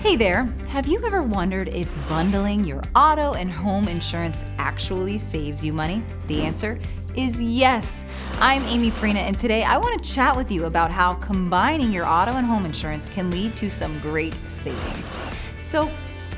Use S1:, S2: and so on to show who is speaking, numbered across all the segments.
S1: Hey there, have you ever wondered if bundling your auto and home insurance actually saves you money? The answer is yes. I'm Amy Freena, and today I want to chat with you about how combining your auto and home insurance can lead to some great savings. So,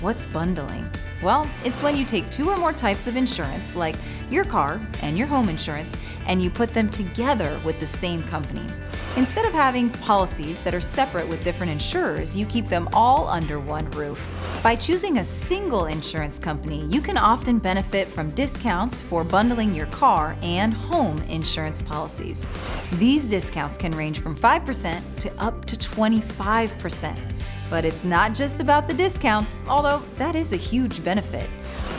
S1: what's bundling? Well, it's when you take two or more types of insurance, like your car and your home insurance, and you put them together with the same company. Instead of having policies that are separate with different insurers, you keep them all under one roof. By choosing a single insurance company, you can often benefit from discounts for bundling your car and home insurance policies. These discounts can range from 5% to up to 25%. But it's not just about the discounts, although that is a huge benefit.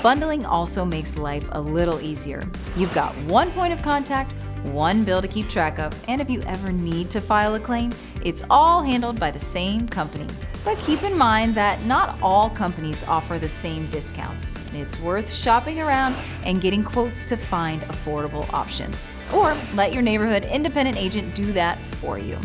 S1: Bundling also makes life a little easier. You've got one point of contact, one bill to keep track of, and if you ever need to file a claim, it's all handled by the same company. But keep in mind that not all companies offer the same discounts. It's worth shopping around and getting quotes to find affordable options. Or let your neighborhood independent agent do that for you.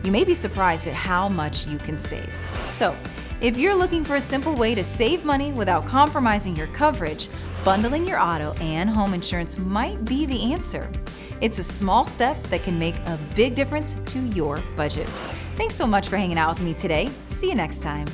S1: You may be surprised at how much you can save. So, if you're looking for a simple way to save money without compromising your coverage, bundling your auto and home insurance might be the answer. It's a small step that can make a big difference to your budget. Thanks so much for hanging out with me today. See you next time.